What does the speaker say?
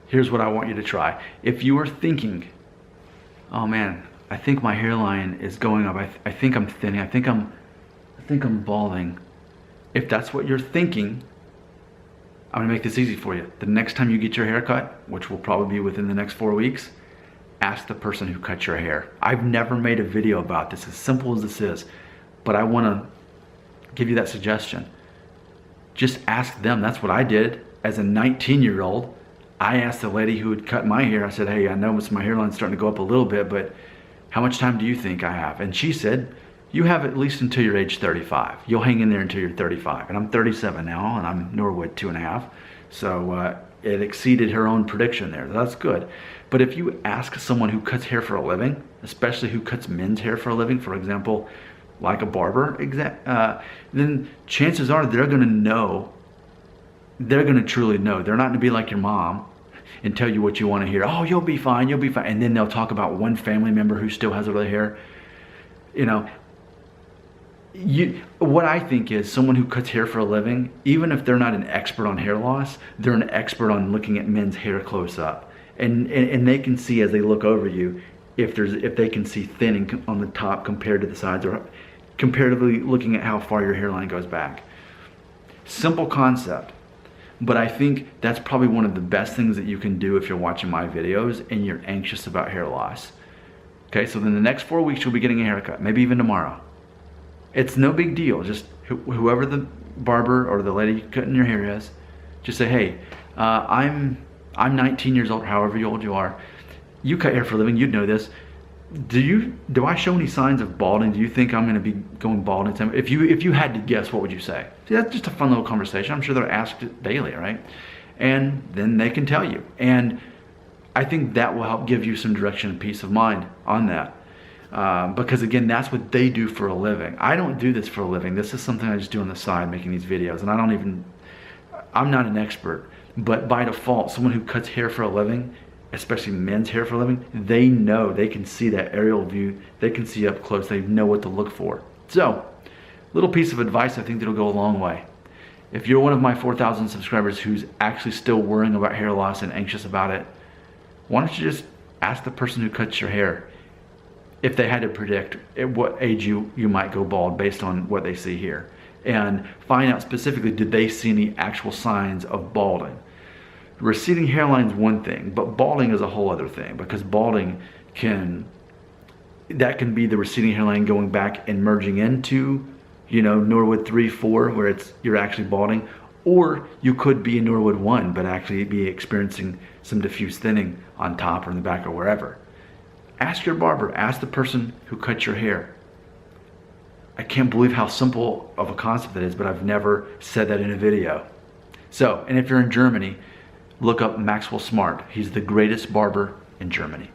here's what I want you to try. If you are thinking, oh man, I think my hairline is going up, I think I'm thinning, I think I'm balding. If that's what you're thinking, I'm gonna make this easy for you. The next time you get your hair cut, which will probably be within the next 4 weeks, ask the person who cut your hair. I've never made a video about this, as simple as this is, but I wanna give you that suggestion. Just ask them. That's what I did as a 19-year-old. I asked the lady who had cut my hair, I said, hey, I know my hairline's starting to go up a little bit, but how much time do you think I have? And she said, you have at least until you're age 35. You'll hang in there until you're 35. And I'm 37 now, and I'm Norwood 2.5. So it exceeded her own prediction there. That's good. But if you ask someone who cuts hair for a living, especially who cuts men's hair for a living, for example, like a barber, then chances are they're gonna know, they're gonna truly know. They're not gonna be like your mom and tell you what you wanna hear. Oh, you'll be fine, you'll be fine. And then they'll talk about one family member who still has their hair. You know, what I think is someone who cuts hair for a living, even if they're not an expert on hair loss, they're an expert on looking at men's hair close up. And they can see as they look over you, if they can see thinning on the top compared to the sides, or comparatively looking at how far your hairline goes back. Simple concept, but I think that's probably one of the best things that you can do if you're watching my videos and you're anxious about hair loss. Okay, so then the next 4 weeks you'll be getting a haircut, maybe even tomorrow. It's no big deal. Just whoever the barber or the lady cutting your hair is, just say, hey, I'm 19 years old, however old you are. You cut hair for a living, you'd know this. Do I show any signs of balding? Do you think I'm gonna be going bald anytime? If you had to guess, what would you say? See, that's just a fun little conversation. I'm sure they're asked it daily, right? And then they can tell you. And I think that will help give you some direction and peace of mind on that. Because again, that's what they do for a living. I don't do this for a living. This is something I just do on the side, making these videos. And I'm not an expert, but by default, someone who cuts hair for a living, especially men's hair for a living, they know, they can see that aerial view, they can see up close, they know what to look for. So, little piece of advice I think that'll go a long way. If you're one of my 4,000 subscribers who's actually still worrying about hair loss and anxious about it, why don't you just ask the person who cuts your hair if they had to predict at what age you might go bald based on what they see here. And find out specifically, did they see any actual signs of balding? Receding hairline is one thing, but balding is a whole other thing, because balding can be the receding hairline going back and merging into, you know, Norwood 3, 4, where you're actually balding, or you could be in Norwood 1, but actually be experiencing some diffuse thinning on top or in the back or wherever. Ask your barber, ask the person who cuts your hair. I can't believe how simple of a concept that is, but I've never said that in a video. So, and if you're in Germany, look up Maxwell Smart. He's the greatest barber in Germany.